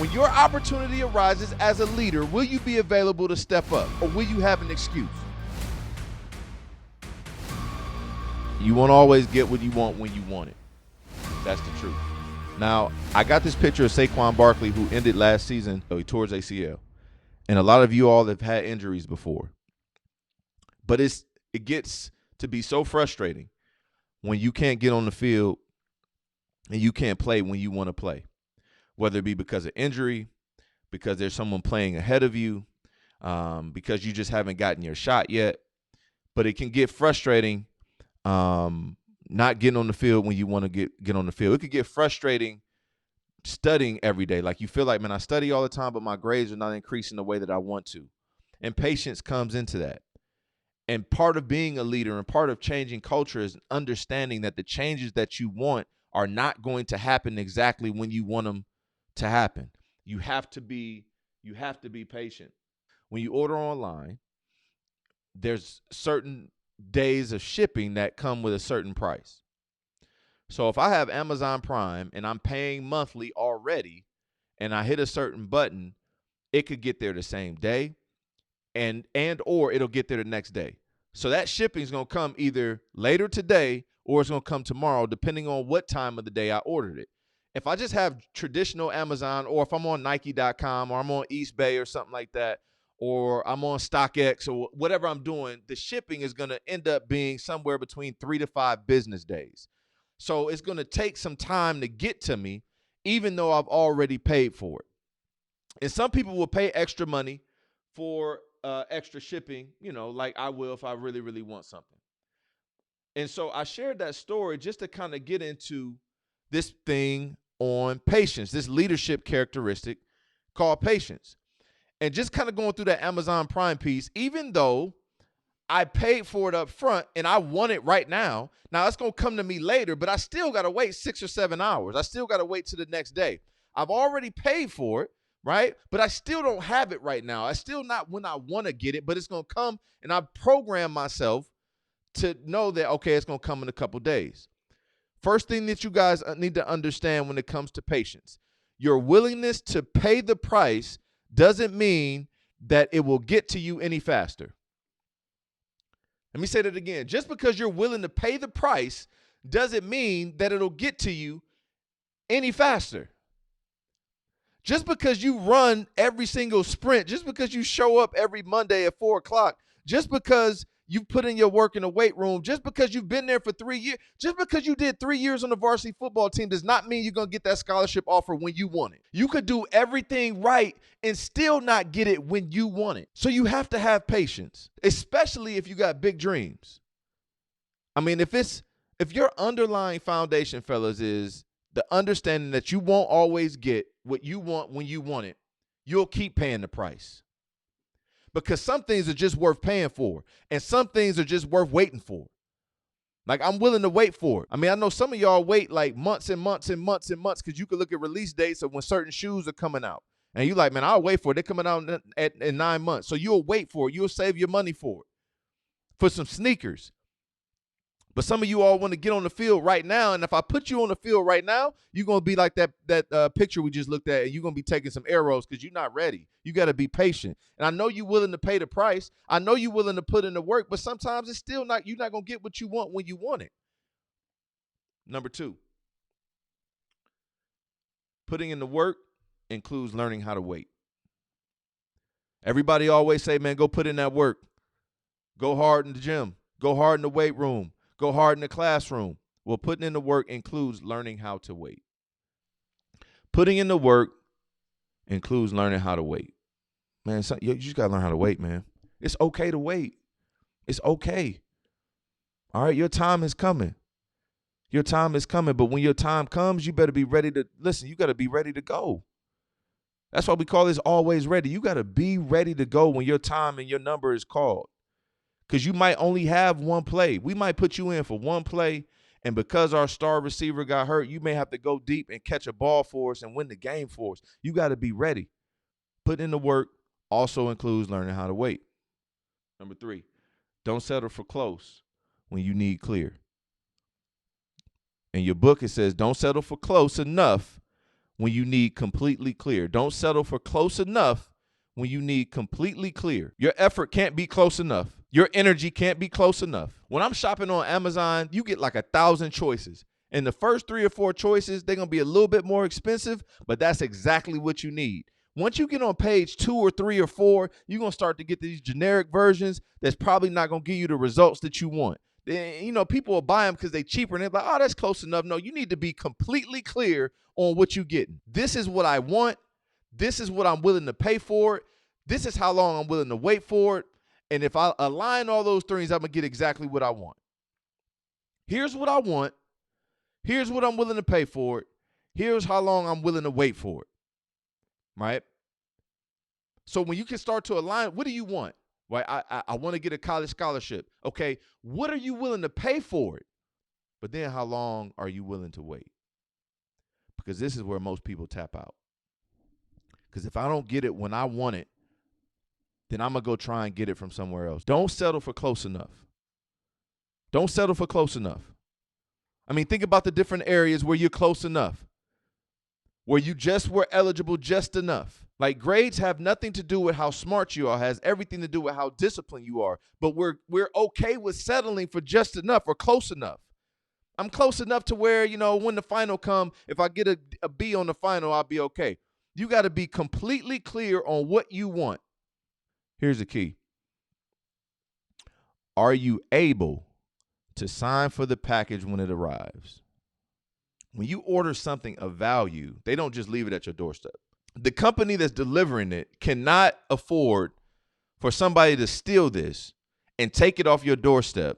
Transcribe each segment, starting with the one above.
When your opportunity arises as a leader, will you be available to step up, or will you have an excuse? You won't always get what you want when you want it. That's the truth. Now, I got this picture of Saquon Barkley, who ended last season. He tore his ACL. And a lot of you all have had injuries before. But it gets to be so frustrating when you can't get on the field and you can't play when you want to play, whether it be because of injury, because there's someone playing ahead of you, because you just haven't gotten your shot yet. But it can get frustrating not getting on the field when you want to get on the field. It could get frustrating studying every day. Like you feel like, man, I study all the time, but my grades are not increasing the way that I want to. And patience comes into that. And part of being a leader and part of changing culture is understanding that the changes that you want are not going to happen exactly when you want them to happen. You have to be patient. When you order online, there's certain days of shipping that come with a certain price. So if I have Amazon Prime and I'm paying monthly already and I hit a certain button, it could get there the same day and or it'll get there the next day. So that shipping is going to come either later today or it's going to come tomorrow, depending on what time of the day I ordered it. If I just have traditional Amazon, or if I'm on Nike.com or I'm on Eastbay or something like that, or I'm on StockX or whatever I'm doing, the shipping is going to end up being somewhere between 3 to 5 business days. So it's going to take some time to get to me, even though I've already paid for it. And some people will pay extra money for extra shipping, like I will if I really, really want something. And so I shared that story just to kind of get into this thing on patience, this leadership characteristic called patience. And just kind of going through that Amazon Prime piece, even though I paid for it up front and I want it right now. Now it's going to come to me later, but I still got to wait 6 or 7 hours. I still got to wait to the next day. I've already paid for it, right? But I still don't have it right now. I still not when I want to get it, but it's going to come, and I program myself to know that, okay, it's going to come in a couple days. First thing that you guys need to understand when it comes to patience, your willingness to pay the price doesn't mean that it will get to you any faster. Let me say that again. Just because you're willing to pay the price doesn't mean that it'll get to you any faster. Just because you run every single sprint, just because you show up every Monday at 4 o'clock, just because you put in your work in the weight room, just because you've been there for 3 years, just because you did 3 years on the varsity football team does not mean you're going to get that scholarship offer when you want it. You could do everything right and still not get it when you want it. So you have to have patience, especially if you got big dreams. I mean, if your underlying foundation, fellas, is the understanding that you won't always get what you want when you want it, you'll keep paying the price. Because some things are just worth paying for, and some things are just worth waiting for. Like, I'm willing to wait for it. I mean, I know some of y'all wait like months and months and months and months because you can look at release dates of when certain shoes are coming out. And you're like, man, I'll wait for it. They're coming out in 9 months. So you'll wait for it. You'll save your money for it, for some sneakers. But some of you all want to get on the field right now, and if I put you on the field right now, you're going to be like that picture we just looked at, and you're going to be taking some arrows because you're not ready. You got to be patient. And I know you're willing to pay the price. I know you're willing to put in the work, but sometimes it's still not, you're not going to get what you want when you want it. Number 2, putting in the work includes learning how to wait. Everybody always say, man, go put in that work. Go hard in the gym. Go hard in the weight room. Go hard in the classroom. Well, putting in the work includes learning how to wait. Putting in the work includes learning how to wait. Man, you just got to learn how to wait, man. It's okay to wait. It's okay. All right, your time is coming. Your time is coming, but when your time comes, you better be ready to listen. You got to be ready to go. That's why we call this always ready. You got to be ready to go when your time and your number is called. Because you might only have one play. We might put you in for one play, and because our star receiver got hurt, you may have to go deep and catch a ball for us and win the game for us. You got to be ready. Putting in the work also includes learning how to wait. Number 3, don't settle for close when you need clear. In your book, it says don't settle for close enough when you need completely clear. Don't settle for close enough when you need completely clear. Your effort can't be close enough. Your energy can't be close enough. When I'm shopping on Amazon, you get like 1,000 choices. And the first 3 or 4 choices, they're going to be a little bit more expensive, but that's exactly what you need. Once you get on page 2 or 3 or 4, you're going to start to get these generic versions that's probably not going to give you the results that you want. You know, people will buy them because they're cheaper, and they're like, oh, that's close enough. No, you need to be completely clear on what you're getting. This is what I want. This is what I'm willing to pay for it. This is how long I'm willing to wait for it. And if I align all those things, I'm going to get exactly what I want. Here's what I want. Here's what I'm willing to pay for it. Here's how long I'm willing to wait for it. Right? So when you can start to align, what do you want? Right? I want to get a college scholarship. Okay, what are you willing to pay for it? But then how long are you willing to wait? Because this is where most people tap out. Because if I don't get it when I want it, then I'm going to go try and get it from somewhere else. Don't settle for close enough. Don't settle for close enough. I mean, think about the different areas where you're close enough, where you just were eligible just enough. Like, grades have nothing to do with how smart you are, has everything to do with how disciplined you are. But we're okay with settling for just enough or close enough. I'm close enough to where, you know, when the final come, if I get a B on the final, I'll be okay. You got to be completely clear on what you want. Here's the key. Are you able to sign for the package when it arrives? When you order something of value, they don't just leave it at your doorstep. The company that's delivering it cannot afford for somebody to steal this and take it off your doorstep.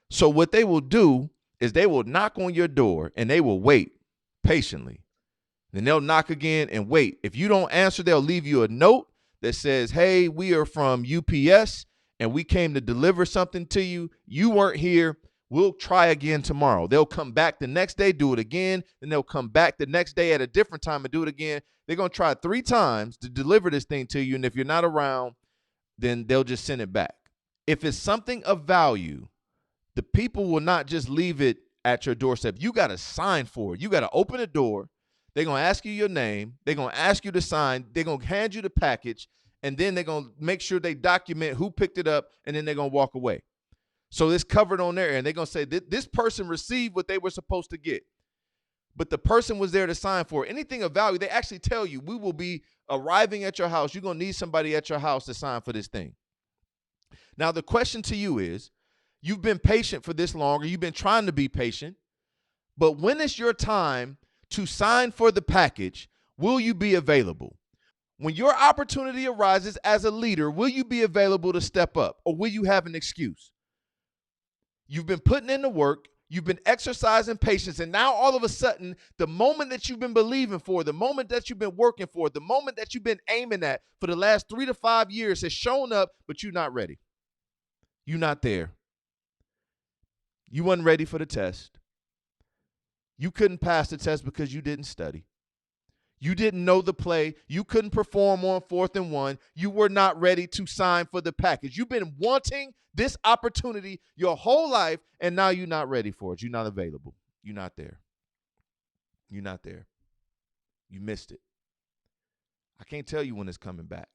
So what they will do is they will knock on your door and they will wait patiently. Then they'll knock again and wait. If you don't answer, they'll leave you a note that says, hey, we are from UPS and we came to deliver something to you. You weren't here. We'll try again tomorrow. They'll come back the next day, do it again. Then they'll come back the next day at a different time and do it again. They're going to try 3 times to deliver this thing to you. And if you're not around, then they'll just send it back. If it's something of value, the people will not just leave it at your doorstep. You got to sign for it. You got to open the door. They're going to ask you your name. They're going to ask you to sign. They're going to hand you the package. And then they're going to make sure they document who picked it up. And then they're going to walk away. So it's covered on there. And they're going to say, this person received what they were supposed to get. But the person was there to sign for it. Anything of value, they actually tell you, we will be arriving at your house. You're going to need somebody at your house to sign for this thing. Now, the question to you is, you've been patient for this long, or you've been trying to be patient. But when it's your time to sign for the package, will you be available? When your opportunity arises as a leader, will you be available to step up, or will you have an excuse? You've been putting in the work, you've been exercising patience, and now all of a sudden, the moment that you've been believing for, the moment that you've been working for, the moment that you've been aiming at for the last 3 to 5 years has shown up, but you're not ready. You're not there. You weren't ready for the test. You couldn't pass the test because you didn't study. You didn't know the play. You couldn't perform on 4th and 1. You were not ready to sign for the package. You've been wanting this opportunity your whole life, and now you're not ready for it. You're not available. You're not there. You're not there. You missed it. I can't tell you when it's coming back.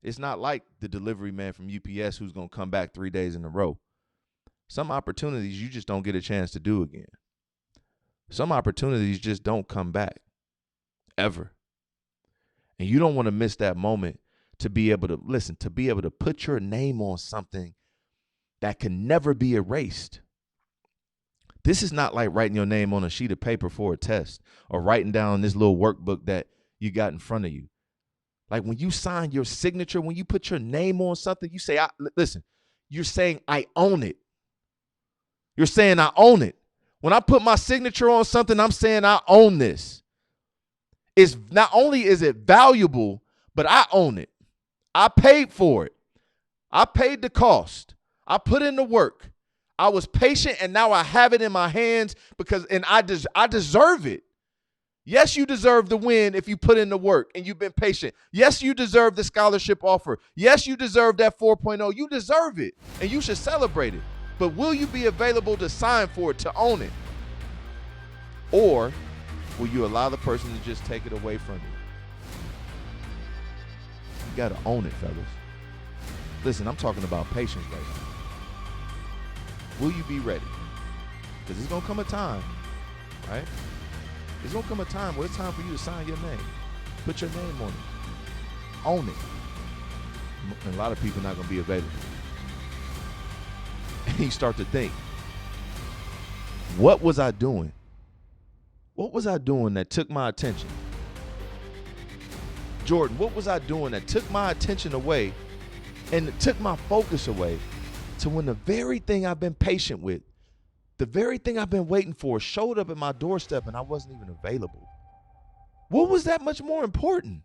It's not like the delivery man from UPS who's going to come back 3 days in a row. Some opportunities you just don't get a chance to do again. Some opportunities just don't come back ever. And you don't want to miss that moment to be able to, listen, to be able to put your name on something that can never be erased. This is not like writing your name on a sheet of paper for a test or writing down this little workbook that you got in front of you. Like when you sign your signature, when you put your name on something, you say, listen, you're saying I own it. You're saying I own it. When I put my signature on something, I'm saying I own this. It's not only is it valuable, but I own it. I paid for it. I paid the cost. I put in the work. I was patient, and now I have it in my hands and I deserve it. Yes, you deserve the win if you put in the work and you've been patient. Yes, you deserve the scholarship offer. Yes, you deserve that 4.0. You deserve it, and you should celebrate it. But will you be available to sign for it, to own it? Or will you allow the person to just take it away from you? You got to own it, fellas. Listen, I'm talking about patience right now. Will you be ready? Because it's going to come a time, right? It's going to come a time where it's time for you to sign your name. Put your name on it. Own it. And a lot of people are not going to be available. And you start to think, what was I doing? What was I doing that took my attention? Jordan, what was I doing that took my attention away and it took my focus away to when the very thing I've been patient with, the very thing I've been waiting for showed up at my doorstep and I wasn't even available? What was that much more important?